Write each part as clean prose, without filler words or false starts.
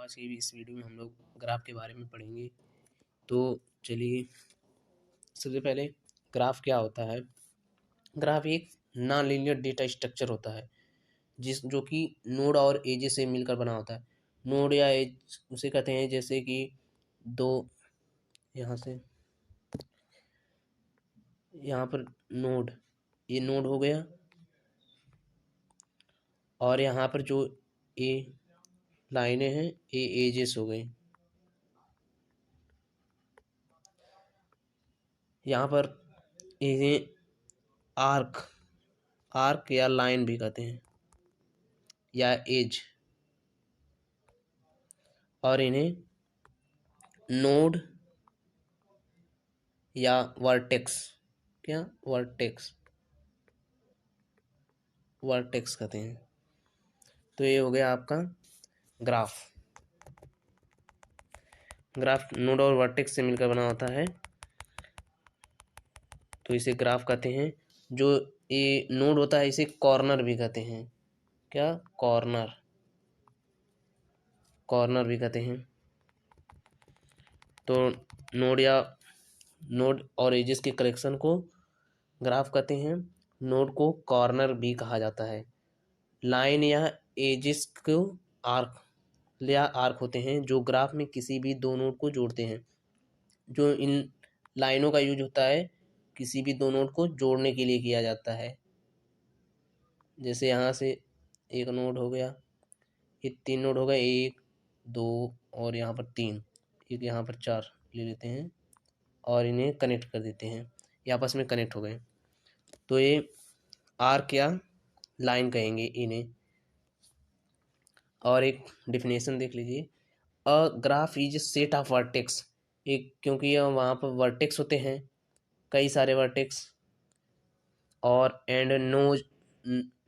आज की इस वीडियो में हम लोग ग्राफ के बारे में पढ़ेंगे। तो चलिए, सबसे पहले ग्राफ क्या होता है। ग्राफ एक नॉन लीनियर डेटा स्ट्रक्चर होता है जो कि नोड और एजेस से मिलकर बना होता है। नोड या एज उसे कहते हैं जैसे कि दो, यहाँ से यहाँ पर नोड, ये नोड हो गया, और यहाँ पर जो ए लाइनें हैं ये एजेस हो गई। यहाँ पर इन्हें आर्क आर्क या लाइन भी कहते हैं, या एज, और इन्हें नोड या वर्टेक्स, क्या वर्टेक्स वर्टेक्स कहते हैं। तो ये हो गया आपका ग्राफ। ग्राफ नोड और वर्टेक्स से मिलकर बना होता है, तो इसे ग्राफ कहते हैं। जो ये नोड होता है इसे कॉर्नर भी कहते हैं। क्या कॉर्नर कॉर्नर भी कहते हैं। तो नोड और एजेस के कलेक्शन को ग्राफ कहते हैं। नोड को कॉर्नर भी कहा जाता है। लाइन या एजेस को आर्क होते हैं जो ग्राफ में किसी भी दो नोड को जोड़ते हैं। जो इन लाइनों का यूज होता है किसी भी दो नोड को जोड़ने के लिए किया जाता है। जैसे यहाँ से एक नोड हो गया, ये तीन नोड हो गए, एक दो और यहाँ पर तीन, एक यहाँ पर चार ले लेते हैं और इन्हें कनेक्ट कर देते हैं, ये आपस में कनेक्ट हो गए। तो ये आर्क या लाइन कहेंगे इन्हें। और एक डेफिनेशन देख लीजिए, a graph is set of vertex. एक, क्योंकि ये वहाँ पर वर्टेक्स होते हैं, कई सारे वर्टेक्स, और and nodes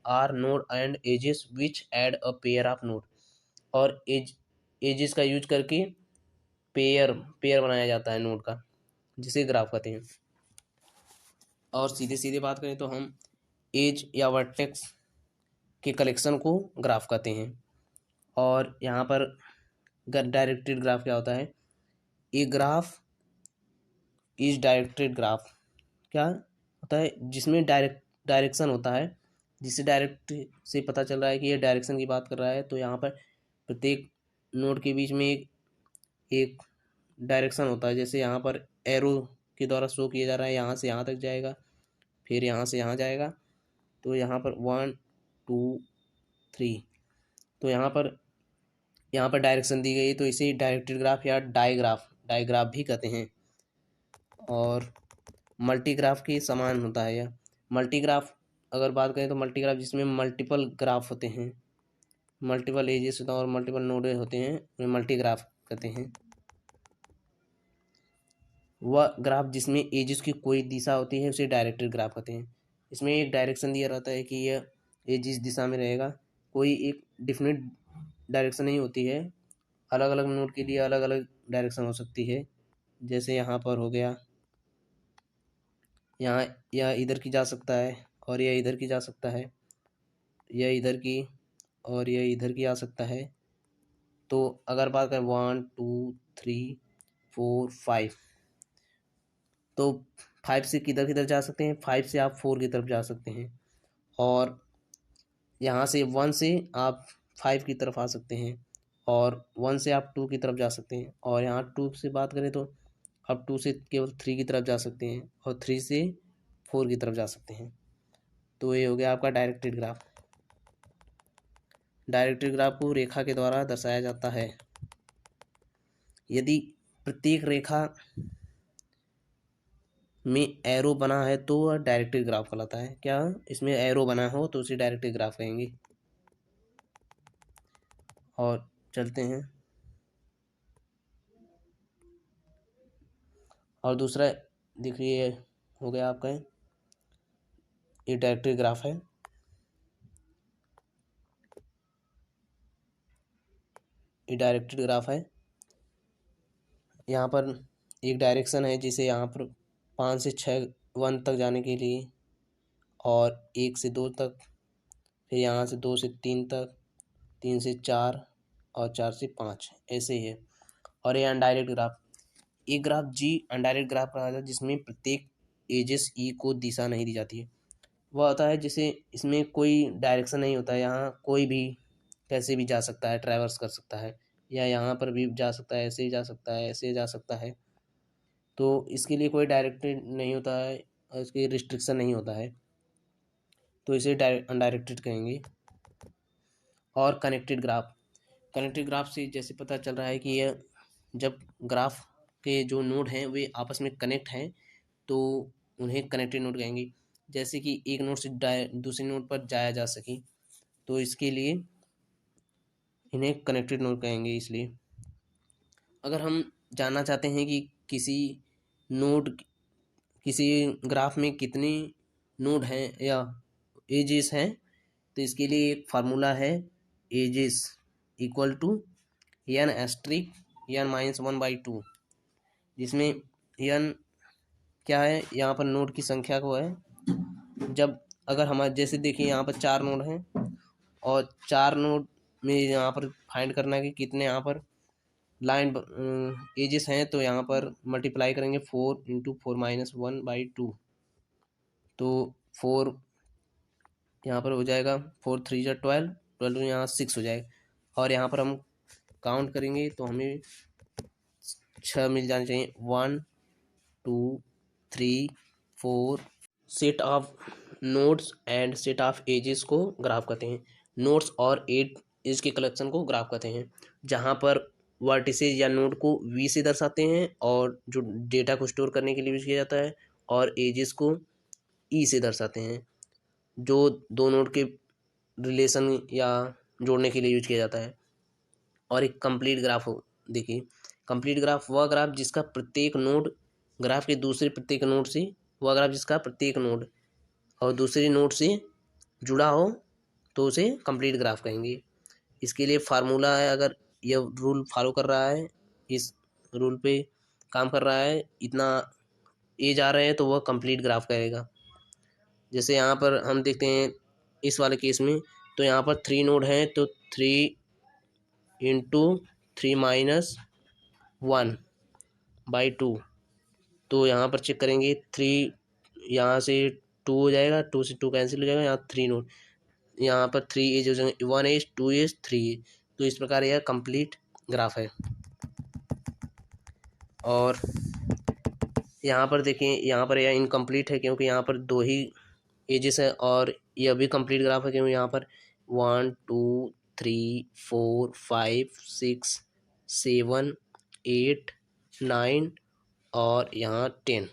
or node and edges which add a pair of node. और एजेस का यूज करके पेयर पेयर बनाया जाता है नोड का, जिसे ग्राफ कहते हैं। और सीधे सीधे बात करें तो हम एज या वर्टेक्स के कलेक्शन को ग्राफ कहते हैं। और यहाँ पर डायरेक्टेड ग्राफ क्या होता है। A graph is directed graph क्या होता है, जिसमें डायरेक्शन होता है, जिससे डायरेक्ट से पता चल रहा है कि ये डायरेक्शन की बात कर रहा है। तो यहाँ पर प्रत्येक नोड के बीच में एक डायरेक्शन होता है। जैसे यहाँ पर एरो के द्वारा शो किया जा रहा है, यहाँ से यहाँ तक जाएगा, फिर यहाँ से यहाँ जाएगा। तो यहाँ पर 1 2 3, तो यहाँ पर डायरेक्शन दी गई है, तो इसे डायरेक्टेड ग्राफ या डायग्राफ भी कहते हैं। और मल्टीग्राफ के समान होता है यह। मल्टीग्राफ अगर बात करें तो मल्टीग्राफ जिसमें मल्टीपल ग्राफ होते हैं, मल्टीपल एजेस होता है और मल्टीपल नोड होते हैं, उन्हें मल्टीग्राफ कहते हैं। वह ग्राफ जिसमें एजेस की कोई दिशा होती है उसे डायरेक्टेड ग्राफ कहते हैं। इसमें एक डायरेक्शन दिया रहता है कि यह एज इस दिशा में रहेगा, कोई एक डिफिनिट डायरेक्शन नहीं होती है। अलग अलग नोड के लिए अलग अलग डायरेक्शन हो सकती है। जैसे यहाँ पर हो गया, यहाँ यह इधर की जा सकता है और यह इधर की जा सकता है, यह इधर की और यह इधर की आ सकता है। तो अगर बात करें 1 2 3 4 5, तो 5 से किधर किधर जा सकते हैं, 5 से आप 4 की तरफ जा सकते हैं। और यहाँ से 1 से आप 5 की तरफ आ सकते हैं, और 1 से आप 2 की तरफ जा सकते हैं। और यहाँ 2 से बात करें तो आप 2 से केवल 3 की तरफ जा सकते हैं, और 3 से 4 की तरफ जा सकते हैं। तो ये हो गया आपका डायरेक्टेड ग्राफ। डायरेक्टेड ग्राफ को रेखा के द्वारा दर्शाया जाता है। यदि प्रत्येक रेखा में एरो बना है तो वह डायरेक्टेड ग्राफ कहलाता है। क्या इसमें एरो बना हो तो उसे डायरेक्टेड ग्राफ कहेंगे। और चलते हैं, और दूसरा देखिए हो गया आपका, ये डायरेक्टेड ग्राफ है। ये डायरेक्टेड ग्राफ है। यहाँ पर एक डायरेक्शन है जिसे यहाँ पर 5 से 6 1 तक जाने के लिए, और 1 से 2 तक, फिर यहाँ से 2 से 3 तक, 3 से 4, और 4 से 5 ऐसे ही है। और ये अनडायरेक्ट ग्राफ, एक ग्राफ जी अनडायरेक्ट ग्राफ कहा जाता है जिसमें प्रत्येक एजेस ई को दिशा नहीं दी जाती है। वह होता है जिसे इसमें कोई डायरेक्शन नहीं होता है, यहाँ कोई भी कैसे भी जा सकता है, ट्रैवर्स कर सकता है, या यहाँ पर भी जा सकता है, ऐसे ही जा सकता है, ऐसे जा सकता है। तो इसके लिए कोई डायरेक्टेड नहीं होता है और इसके रिस्ट्रिक्शन नहीं होता है, तो इसे अनडायरेक्टेड कहेंगे। और कनेक्टेड ग्राफ, कनेक्टेड ग्राफ से जैसे पता चल रहा है कि यह जब ग्राफ के जो नोड हैं वे आपस में कनेक्ट हैं तो उन्हें कनेक्टेड नोड कहेंगे। जैसे कि एक नोड से दूसरे नोड पर जाया जा सके, तो इसके लिए इन्हें कनेक्टेड नोड कहेंगे। इसलिए अगर हम जानना चाहते हैं कि नोड किसी ग्राफ में कितने नोड हैं या एजेस हैं, तो इसके लिए एक फार्मूला है, edges equal to n asterisk n minus 1/2, जिसमें एन क्या है, यहाँ पर नोड की संख्या को है। जब अगर हमारे जैसे देखिए यहाँ पर 4 नोड हैं और 4 नोड में यहाँ पर फाइंड करना है कि कितने यहाँ पर लाइन एजेस हैं, तो यहाँ पर मल्टीप्लाई करेंगे 4 × 4 - 1/2, तो 4 यहाँ पर हो जाएगा, 4 × 3 = 12, 12 यहाँ 6 हो जाएगा। और यहाँ पर हम काउंट करेंगे तो हमें 6 मिल जाने चाहिए। 1 2 3 4 set of nodes and set of edges को ग्राफ कहते हैं। नोड्स और एज के कलेक्शन को ग्राफ कहते हैं, जहाँ पर वर्टिसेज या नोड को वी से दर्शाते हैं और जो डेटा को स्टोर करने के लिए यूज किया जाता है, और एजेस को ई से दर्शाते हैं जो दो नोड के रिलेशन या जोड़ने के लिए यूज किया जाता है। और एक कंप्लीट ग्राफ हो, देखिए कंप्लीट ग्राफ वह ग्राफ जिसका प्रत्येक नोड ग्राफ के दूसरे प्रत्येक नोड से वह ग्राफ जिसका प्रत्येक नोड और दूसरे नोड से जुड़ा हो, तो उसे कंप्लीट ग्राफ कहेंगे। इसके लिए फार्मूला है, अगर यह रूल फॉलो कर रहा है, इस रूल पे काम कर रहा है, इतना एज आ रहे हैं, तो वह कंप्लीट ग्राफ कहेगा। जैसे यहाँ पर हम देखते हैं इस वाले केस में, तो यहाँ पर 3 नोड हैं, तो 3 × 3 - 1/2, तो यहाँ पर चेक करेंगे 3 यहाँ से 2 हो जाएगा, 2 से 2 कैंसिल हो जाएगा, यहाँ 3 नोड, यहाँ पर 3 एज हो जाएंगे, 1 एज 2 एज 3 एज, तो इस प्रकार यह कंप्लीट ग्राफ है। और यहाँ पर देखिए, यहाँ पर यह इनकम्प्लीट है क्योंकि यहाँ पर 2 ही एजेस है, और यह भी कंप्लीट ग्राफ है क्योंकि यहाँ पर 1 2 3 4 5 6 7 8 9 और यहाँ 10।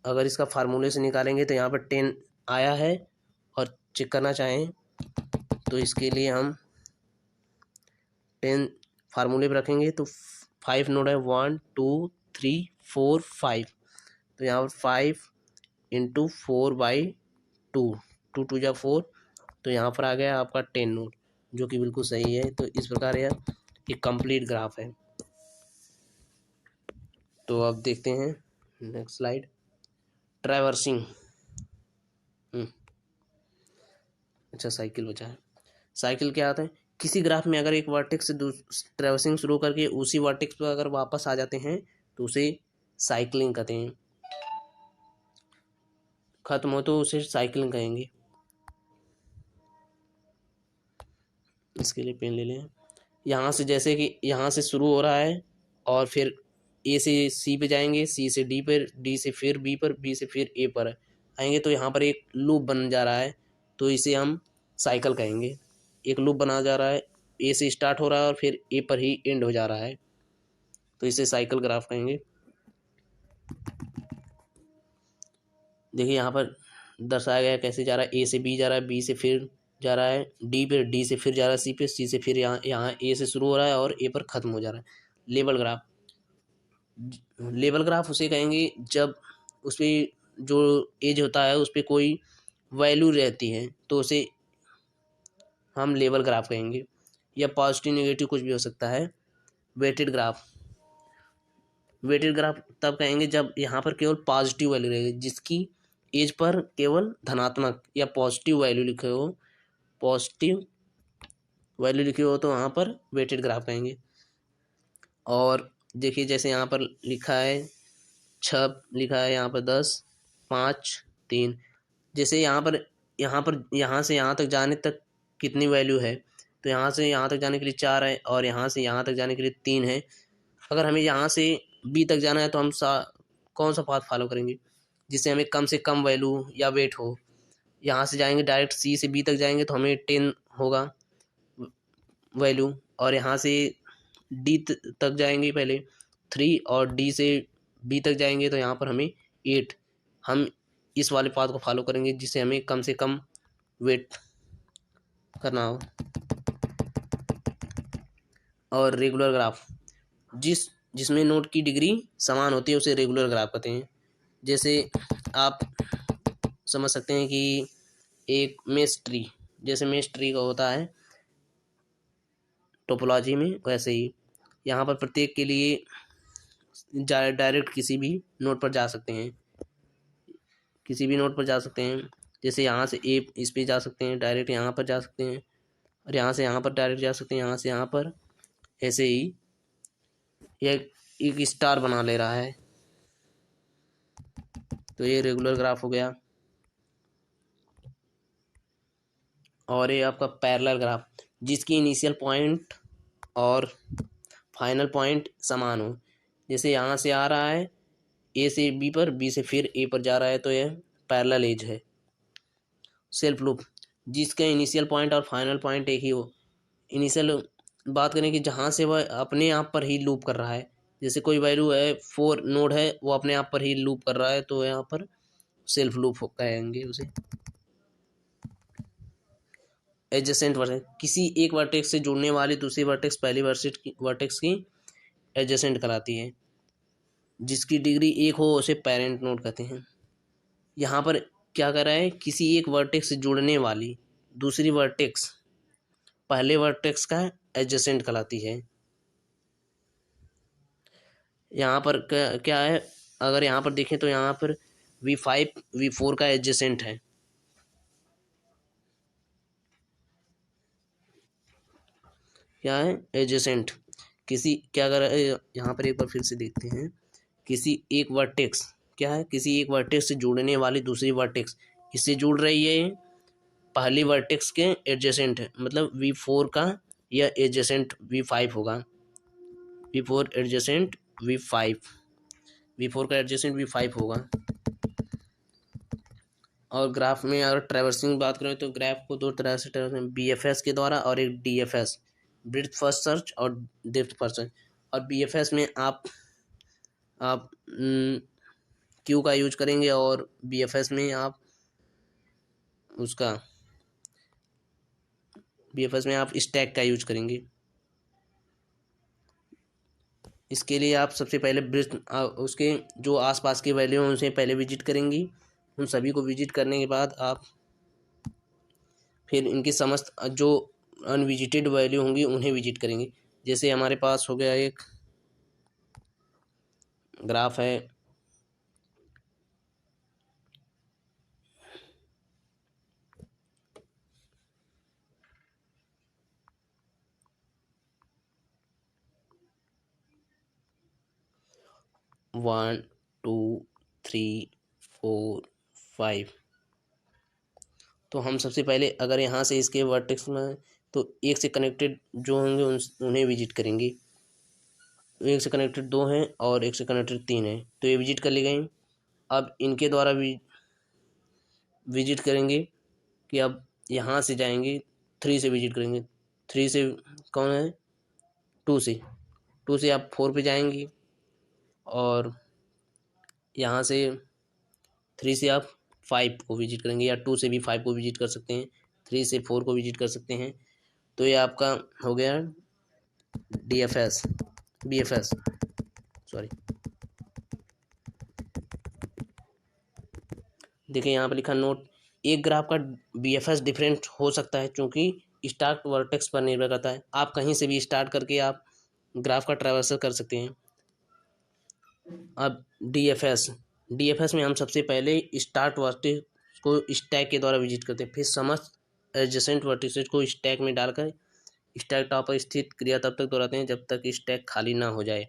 अगर इसका फार्मूले से निकालेंगे तो यहाँ पर 10 आया है, और चेक करना चाहें तो इसके लिए हम 10 फार्मूले पर रखेंगे, तो 5 नोड है, 1 2 3 4 5, तो यहाँ पर 5 × 4/2, 2 2 = 4, तो यहाँ पर आ गया आपका 10 नोड, जो कि बिल्कुल सही है। तो इस प्रकार यह एक कंप्लीट ग्राफ है। तो अब देखते हैं नेक्स्ट स्लाइड, ट्रैवर्सिंग। अच्छा, साइकिल बचा है। साइकिल क्या आता है, किसी ग्राफ में अगर एक वर्टेक्स से ट्रैवर्सिंग शुरू करके उसी वर्टेक्स पर अगर वापस आ जाते हैं तो उसे साइक्लिंग कहते हैं, खत्म हो तो उसे साइक्लिंग कहेंगे। इसके लिए पेन ले लें। यहाँ से जैसे कि यहाँ से शुरू हो रहा है और फिर ए से सी पे जाएंगे, सी से डी पर, डी से फिर बी पर, बी से फिर ए पर आएंगे, तो यहाँ पर एक लूप बन जा रहा है, तो इसे हम साइकिल कहेंगे। एक लूप बना जा रहा है, ए से स्टार्ट हो रहा है और फिर ए पर ही एंड हो जा रहा है, तो इसे साइकिल ग्राफ कहेंगे। देखिए यहाँ पर दर्शाया गया कैसे जा रहा है, ए से बी जा रहा है, बी से फिर जा रहा है डी पे, डी से फिर जा रहा है सी पे, सी से फिर यहाँ ए से शुरू हो रहा है और ए पर ख़त्म हो जा रहा है। लेवल ग्राफ, लेवल ग्राफ उसे कहेंगे जब उस पर जो एज होता है उस पर कोई वैल्यू रहती है, तो उसे हम लेवल ग्राफ कहेंगे, या पॉजिटिव नेगेटिव कुछ भी हो सकता है। वेटेड ग्राफ, वेटेड ग्राफ तब कहेंगे जब यहाँ पर केवल पॉजिटिव वैल्यू रहेगी, जिसकी एज पर केवल धनात्मक या पॉजिटिव वैल्यू लिखे हो, पॉजिटिव वैल्यू लिखी हो तो वहाँ पर वेटेड ग्राफ कहेंगे। और देखिए जैसे यहाँ पर लिखा है 6 लिखा है, यहाँ पर 10, 5, 3। जैसे यहाँ से यहाँ तक जाने तक कितनी वैल्यू है, तो यहाँ से यहाँ तक जाने के लिए 4 है और यहाँ से यहाँ तक जाने के लिए 3 है। अगर हमें यहाँ से बी तक जाना है तो हम कौन सा पाथ फॉलो करेंगे जिससे हमें कम से कम वैल्यू या वेट हो। यहाँ से जाएंगे डायरेक्ट सी से बी तक जाएंगे तो हमें 10 होगा वैल्यू, और यहाँ से डी तक जाएंगे पहले 3, और डी से बी तक जाएंगे तो यहाँ पर हमें 8। हम इस वाले पाथ को फॉलो करेंगे जिससे हमें कम से कम वेट करना हो। और रेगुलर ग्राफ जिसमें नोड की डिग्री समान होती है उसे रेगुलर ग्राफ कहते हैं। जैसे आप समझ सकते हैं कि एक मेश ट्री, जैसे मेश ट्री का होता है टोपोलॉजी में, वैसे ही यहाँ पर प्रत्येक के लिए डायरेक्ट किसी भी नोड पर जा सकते हैं, किसी भी नोड पर जा सकते हैं। जैसे यहाँ से ए इस पे जा सकते हैं, डायरेक्ट यहाँ पर जा सकते हैं, और यहाँ से यहाँ पर डायरेक्ट जा सकते हैं, यहाँ से यहाँ पर। ऐसे ही यह एक स्टार बना ले रहा है, तो ये रेगुलर ग्राफ हो गया। और ये आपका पैरेलल ग्राफ, जिसकी इनिशियल पॉइंट और फाइनल पॉइंट समान हो। जैसे यहाँ से आ रहा है ए से बी पर, बी से फिर ए पर जा रहा है, तो यह पैरेलल एज है। सेल्फ लूप, जिसका इनिशियल पॉइंट और फाइनल पॉइंट एक ही हो। इनिशियल बात करें कि जहाँ से वह अपने आप पर ही लूप कर रहा है, जैसे कोई वैल्यू है 4 नोड है, वो अपने आप पर ही लूप कर रहा है, तो यहाँ पर सेल्फ लूप कहेंगे उसे। एडजेसेंट वर्टेक्स, किसी एक वर्टेक्स से जुड़ने वाली दूसरी वर्टेक्स पहली वर्टेक्स की एडजेसेंट कराती है। जिसकी डिग्री 1 हो उसे पेरेंट नोड कहते हैं। यहाँ पर क्या कर रहा है, किसी एक वर्टेक्स से जुड़ने वाली दूसरी वर्टेक्स पहले वर्टेक्स का एडजेसेंट कहलाती है। यहाँ पर क्या है, अगर यहाँ पर देखें तो यहाँ पर V5 V4 का एडजेसेंट है। क्या है, एडजेसेंट। किसी क्या कर यहाँ पर एक बार फिर से देखते हैं। किसी एक वर्टेक्स, क्या है, किसी एक वर्टेक्स से जुड़ने वाली दूसरी वर्टेक्स इससे जुड़ रही है, पहली वर्टेक्स के एडजेसेंट है, मतलब V4 का यह एडजेसेंट V5 होगा। V4 एडजेसेंट V5, V4 का एडजेसेंट V5 होगा। और ग्राफ में अगर ट्रैवर्सिंग बात करें तो ग्राफ को 2 तरह से ट्रैवर्सिंग, BFS के द्वारा और एक DFS, ब्रीथ फर्स्ट सर्च और डेप्थ फर्स्ट सर्च। और BFS में आप क्यू का यूज करेंगे, और BFS में आप स्टैक का यूज करेंगे। इसके लिए आप सबसे पहले ब्रीथ उसके जो आसपास की वैल्यू हैं उसे पहले विजिट करेंगी। उन सभी को विजिट करने के बाद आप फिर इनकी समस्त जो अनविजिटेड वैल्यू होंगी उन्हें विजिट करेंगे। जैसे हमारे पास हो गया एक ग्राफ है, वन 2 3 4 5। तो हम सबसे पहले अगर यहाँ से इसके वर्टेक्स में तो एक से कनेक्टेड जो होंगे उन्हें विजिट करेंगे। एक से कनेक्टेड 2 हैं और एक से कनेक्टेड 3 हैं, तो ये विजिट कर ली गई। अब इनके द्वारा भी विजिट करेंगे कि अब यहाँ से जाएंगे 3 से विजिट करेंगे। 3 से कौन है, 2 से, 2 से आप 4 पे जाएंगे, और यहाँ से 3 से आप 5 को विजिट करेंगे, या 2 से भी 5 को विजिट कर सकते हैं, 3 से 4 को विजिट कर सकते हैं। तो ये आपका हो गया BFS, सॉरी। देखिए यहाँ पर लिखा नोट, एक ग्राफ का BFS डिफरेंट हो सकता है क्योंकि स्टार्ट वर्टेक्स पर निर्भर करता है। आप कहीं से भी स्टार्ट करके आप ग्राफ का ट्रैवर्सल कर सकते हैं। अब DFS में हम सबसे पहले स्टार्ट वर्टेक्स को स्टैक के द्वारा विजिट करते हैं, फिर समस्त एडजेसेंट वर्टिसेस को स्टैक में डालकर स्टैक टॉप पर स्थित क्रिया तब तक दोहराते हैं जब तक स्टैक खाली ना हो जाए।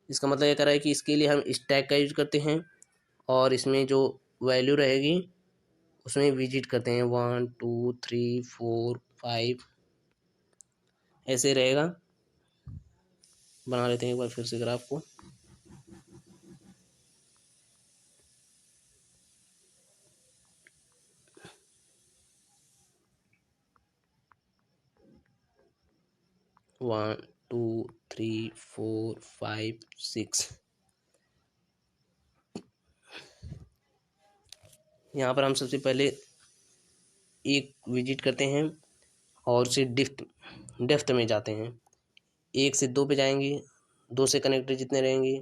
इसका मतलब ये कर रहा है कि इसके लिए हम स्टैक का यूज करते हैं और इसमें जो वैल्यू रहेगी उसमें विजिट करते हैं 1 2 3 4 5 ऐसे रहेगा। बना लेते हैं एक बार फिर से ग्राफ को। One two three four five six. यहाँ पर हम सबसे पहले एक विजिट करते हैं और उसे डेप्थ में जाते हैं। 1 से 2 पे जाएंगे, 2 से कनेक्टेड जितने रहेंगे,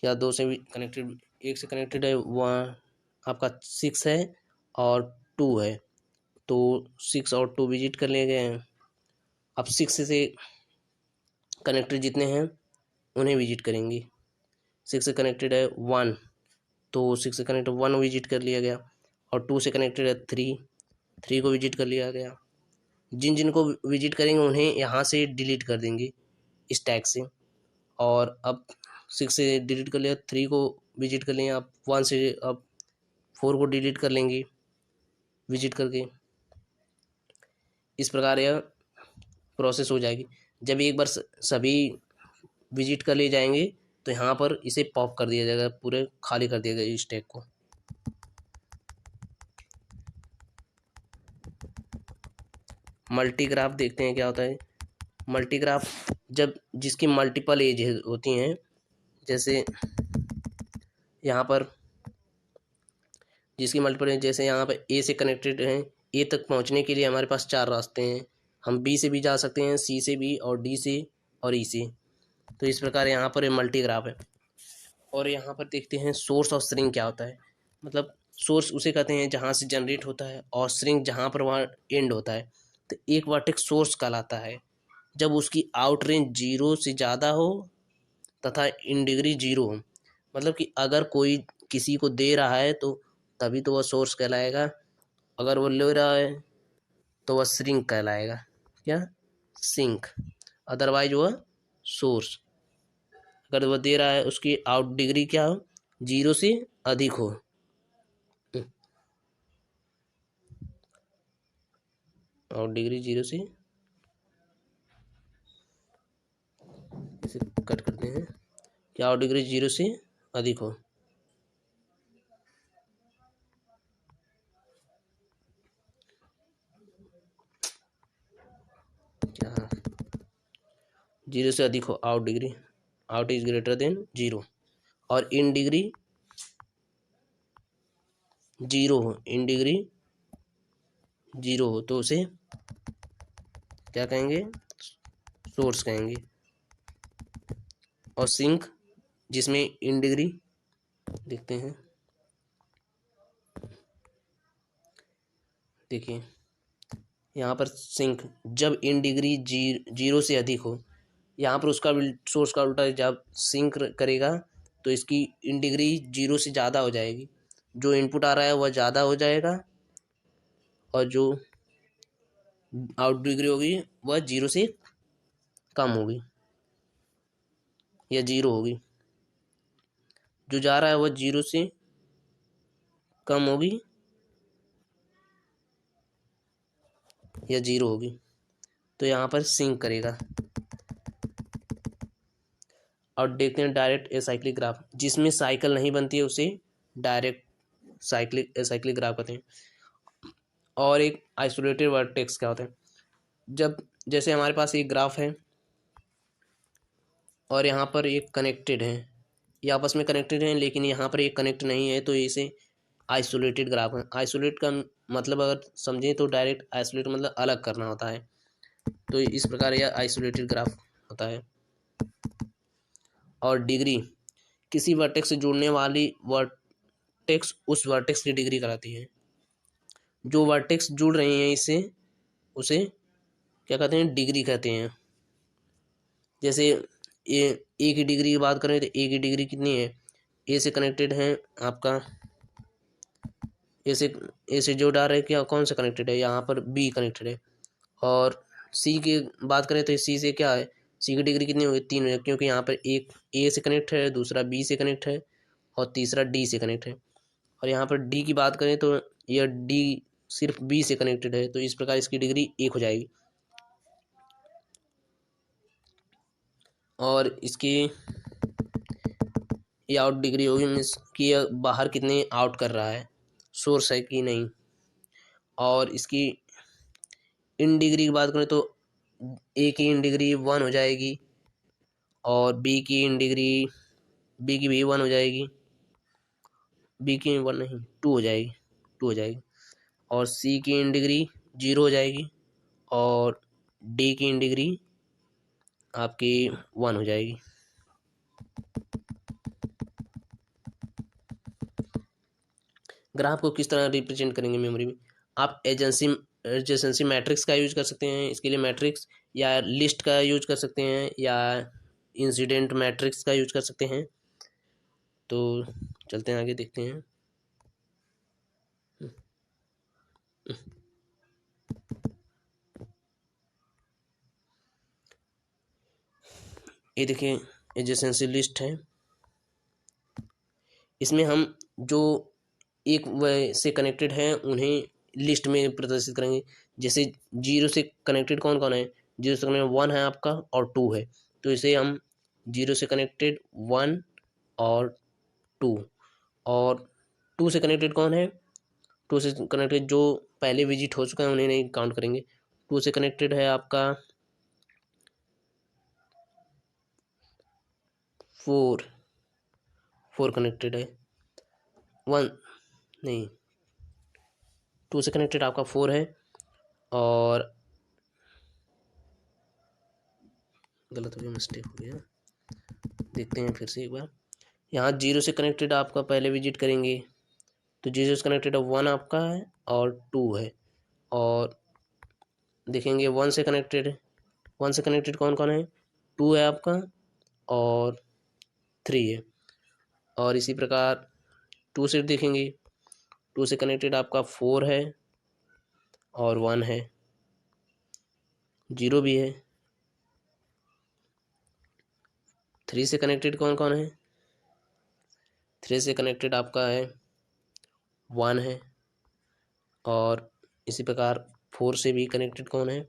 या 2 से भी कनेक्टेड, 1 से कनेक्टेड है वहाँ आपका 6 है और 2 है, तो 6 और 2 विजिट कर लिए गए हैं। अब 6 से कनेक्टेड जितने हैं उन्हें विजिट करेंगे। 6 से कनेक्टेड है 1, तो 6 से कनेक्टेड 1 विजिट कर लिया गया, और 2 से कनेक्टेड है 3 को विजिट कर लिया गया। जिन जिन को विजिट करेंगे उन्हें यहाँ से डिलीट कर देंगे स्टैक से। और अब 6 से डिलीट कर लिया, 3 को विजिट कर लिया, अब 1 से अब 4 को डिलीट कर लेंगे विजिट करके। इस प्रकार यह प्रोसेस हो जाएगी। जब एक बार सभी विजिट कर लिए जाएंगे तो यहाँ पर इसे पॉप कर दिया जाएगा, पूरे खाली कर दिया जाएगा स्टैक को। मल्टीग्राफ देखते हैं क्या होता है। मल्टीग्राफ जब जिसकी मल्टीपल एज होती हैं, जैसे यहाँ पर जिसकी मल्टीपल एज, जैसे यहाँ पर ए से कनेक्टेड हैं, ए तक पहुँचने के लिए हमारे पास 4 रास्ते हैं। हम बी से भी जा सकते हैं, सी से भी, और डी से, और ई से। तो इस प्रकार यहाँ पर मल्टीग्राफ है। और यहाँ पर देखते हैं सोर्स और श्रिंक क्या होता है। मतलब सोर्स उसे कहते हैं जहाँ से जनरेट होता है, और श्रिंक जहाँ पर वहाँ एंड होता है। तो एक वर्टेक्स सोर्स कहलाता है जब उसकी आउट रेंज 0 से ज़्यादा हो तथा इन डिग्री 0 हो। मतलब कि अगर कोई किसी को दे रहा है तो तभी तो वह सोर्स कहलाएगा, अगर वो ले रहा है तो वह श्रिंक कहलाएगा। क्या? सिंक। अदरवाइज वह सोर्स। अगर वह दे रहा है उसकी आउट डिग्री क्या हो, 0 से अधिक हो। आउट डिग्री 0 से, इसे कट करते हैं, कि आउट डिग्री 0 से अधिक हो। क्या? 0 से अधिक हो out degree, out is greater than 0, और इन डिग्री 0 हो, इन डिग्री 0 हो तो उसे क्या कहेंगे? सोर्स कहेंगे। और सिंक जिसमें इन डिग्री, देखते हैं, देखिए यहाँ पर सिंक जब इन डिग्री 0 से अधिक हो, यहाँ पर उसका सोर्स का उल्टा, जब सिंक करेगा तो इसकी इन डिग्री 0 से ज़्यादा हो जाएगी, जो इनपुट आ रहा है वह ज़्यादा हो जाएगा, और जो आउट डिग्री होगी वह 0 से कम होगी या 0 होगी। जो जा रहा है वह 0 से कम होगी या 0 होगी, तो यहाँ पर सिंक करेगा। और देखते हैं डायरेक्ट एसाइक्लिक ग्राफ, जिसमें साइकिल नहीं बनती है उसे डायरेक्ट एसाइक्लिक ग्राफ कहते हैं। और एक आइसोलेटेड वर्टेक्स क्या होता है, जब जैसे हमारे पास एक ग्राफ है और यहाँ पर एक कनेक्टेड है, ये आपस में कनेक्टेड हैं, लेकिन यहाँ पर एक कनेक्ट नहीं है, तो इसे आइसोलेटेड ग्राफ है। आइसोलेट का मतलब अगर समझें तो डायरेक्ट आइसोलेट मतलब अलग करना होता है, तो इस प्रकार यह आइसोलेटेड ग्राफ होता है। और डिग्री किसी वर्टेक्स से जुड़ने वाली वर्टेक्स उस वर्टेक्स की डिग्री कराती है। जो वर्टेक्स जुड़ रहे हैं इससे, उसे क्या कहते हैं? डिग्री कहते हैं। जैसे ए की डिग्री की बात करें तो ए की डिग्री कितनी है? ए से कनेक्टेड है आपका, ए से जो डाल रहे क्या, कौन सा कनेक्टेड है? यहाँ पर बी कनेक्टेड है, और सी की बात करें तो सी से क्या है, सी की डिग्री कितनी होगी, 3 होगी, क्योंकि यहाँ पर एक ए से कनेक्ट है, दूसरा बी से कनेक्ट है और तीसरा डी से कनेक्ट है। और यहाँ पर डी की बात करें तो यह डी सिर्फ बी से कनेक्टेड है, तो इस प्रकार इसकी डिग्री 1 हो जाएगी। और इसकी ये आउट डिग्री होगी, मीन्स कि यह बाहर कितने आउट कर रहा है, सोर्स है कि नहीं। और इसकी इन डिग्री की बात करें तो ए की इन डिग्री 1 हो जाएगी और बी की भी 1 हो जाएगी, बी की 1 नहीं 2 हो जाएगी, 2 हो जाएगी। और सी की इन डिग्री 0 हो जाएगी और डी की इन डिग्री आपकी 1 हो जाएगी। ग्राफ को किस तरह रिप्रेजेंट करेंगे मेमोरी में, आप एडजेसेंसी मैट्रिक्स का यूज कर सकते हैं, इसके लिए मैट्रिक्स या लिस्ट का यूज कर सकते हैं या इंसिडेंट मैट्रिक्स का यूज कर सकते हैं। तो चलते हैं आगे देखते हैं। ये देखिए एडजेसेंसी लिस्ट है, इसमें हम जो एक वे से कनेक्टेड हैं उन्हें लिस्ट में प्रदर्शित करेंगे। जैसे 0 से कनेक्टेड कौन कौन है, 0 से कनेक्टेड 1 है आपका और 2 है, तो इसे हम 0 से कनेक्टेड 1 और 2, और 2 से कनेक्टेड कौन है, 2 से कनेक्टेड जो पहले विजिट हो चुका है उन्हें नहीं काउंट करेंगे। 2 से कनेक्टेड है आपका 4 कनेक्टेड है, 1 नहीं 2 से कनेक्टेड आपका 4 है। और गलत हो गया, मिस्टेक हो गया, देखते हैं फिर से एक बार। यहाँ 0 से कनेक्टेड आपका पहले विजिट करेंगे तो 0 से कनेक्टेड 1 आपका है और 2 है। और देखेंगे 1 से कनेक्टेड है, 1 से कनेक्टेड कौन कौन है, 2 है आपका और 3 है। और इसी प्रकार 2 से देखेंगे, 2 से कनेक्टेड आपका 4 है और 1 है, 0 भी है। 3 से कनेक्टेड कौन कौन है, 3 से कनेक्टेड आपका है 1 है और इसी प्रकार 4 से भी कनेक्टेड कौन है,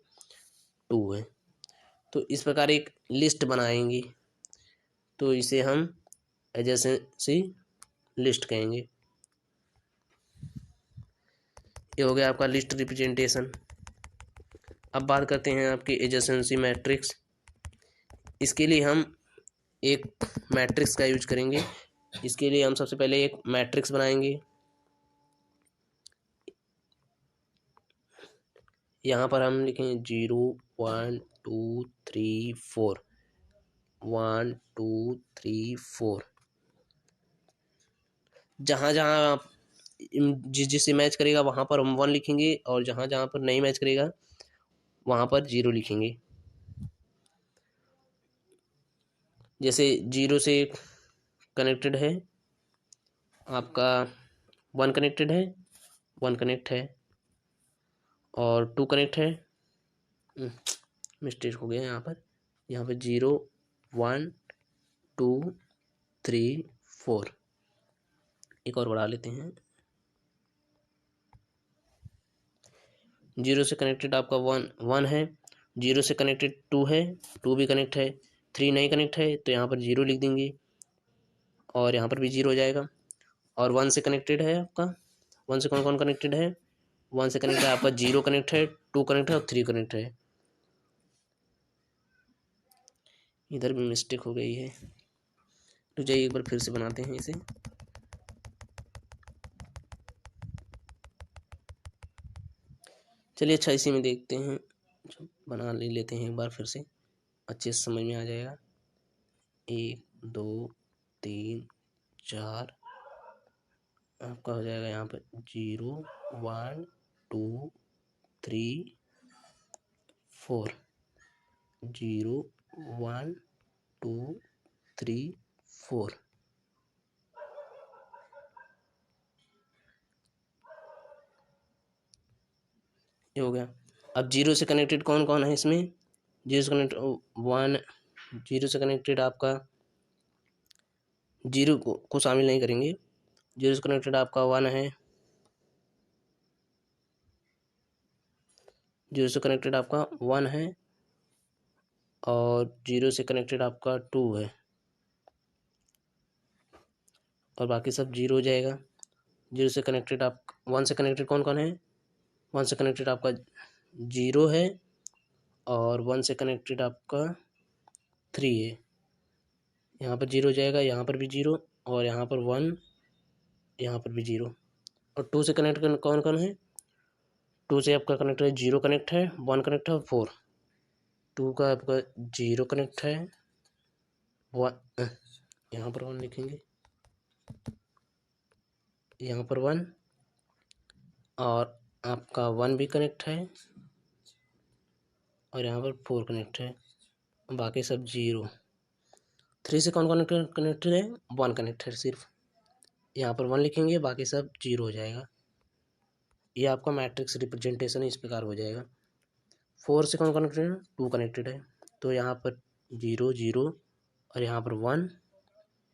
2 है। तो इस प्रकार एक लिस्ट बनाएंगे, तो इसे हम एडजेसेंसी लिस्ट कहेंगे। ये हो गया आपका लिस्ट रिप्रेजेंटेशन। अब बात करते हैं आपकी एडजेसेंसी मैट्रिक्स। इसके लिए हम एक मैट्रिक्स का यूज करेंगे। इसके लिए हम सबसे पहले एक मैट्रिक्स बनाएंगे। यहाँ पर हम लिखेंगे 0 1 2 3 4, 1 2 3 4। जहाँ जहाँ आप जिससे मैच करेगा वहाँ पर हम 1 लिखेंगे और जहाँ जहाँ पर नहीं मैच करेगा वहाँ पर 0 लिखेंगे। जैसे 0 से कनेक्टेड है आपका 1 कनेक्टेड है, 1 कनेक्ट है और 2 कनेक्ट है, मिस्टेक हो गया यहाँ पर, 0 1 2 3 4। एक और बढ़ा लेते हैं। 0 से कनेक्टेड आपका 1 है, 0 से कनेक्टेड 2 है, 2 भी कनेक्ट है, 3 नहीं कनेक्ट है तो यहाँ पर 0 लिख देंगे और यहाँ पर भी 0 हो जाएगा। और 1 से कनेक्टेड है आपका, 1 से कौन कौन कनेक्टेड है, 1 से कनेक्टेड है आपका 0 कनेक्ट है, 2 कनेक्ट है और 3 कनेक्ट है। इधर भी मिस्टेक हो गई है, तो जाइए एक बार फिर से बनाते हैं इसे। चलिए अच्छा इसी में देखते हैं, बना लेते हैं एक बार फिर से, अच्छे से समझ में आ जाएगा। 1 2 3 4 आपका हो जाएगा यहाँ पर 0 1 2 3 4, 0 1 2 3 4। ये हो गया। अब जीरो से कनेक्टेड कौन कौन है इसमें? जीरो से कनेक्टेड 1, जीरो से कनेक्टेड आपका जीरो को शामिल नहीं करेंगे। जीरो से कनेक्टेड आपका 1 है, जीरो से कनेक्टेड आपका 1 है, और जीरो से कनेक्टेड आपका 2 है, और बाकी सब जीरो हो जाएगा। जीरो से कनेक्टेड आप 1 से कनेक्टेड कौन कौन है? 1 से कनेक्टेड आपका जीरो है, और 1 से कनेक्टेड आपका 3 है। यहाँ पर जीरो हो जाएगा, यहाँ पर भी जीरो, और यहाँ पर 1, यहाँ पर भी जीरो। और 2 से कनेक्ट कौन कौन है? 2 से आपका कनेक्ट है, जीरो कनेक्ट है, 1 कनेक्ट है, 4। 2 का आपका जीरो कनेक्ट है, 1 यहाँ पर 1 लिखेंगे, यहाँ पर 1, और आपका 1 भी कनेक्ट है, और यहाँ पर 4 कनेक्ट है, बाकी सब जीरो। 3 से कौन कनेक्टेड है? 1 कनेक्ट है सिर्फ, यहाँ पर 1 लिखेंगे, बाकी सब जीरो हो जाएगा। ये आपका मैट्रिक्स रिप्रेजेंटेशन इस प्रकार हो जाएगा। 4 से कौन कनेक्टेड है? 2 कनेक्टेड है, तो यहाँ पर जीरो जीरो, और यहाँ पर 1,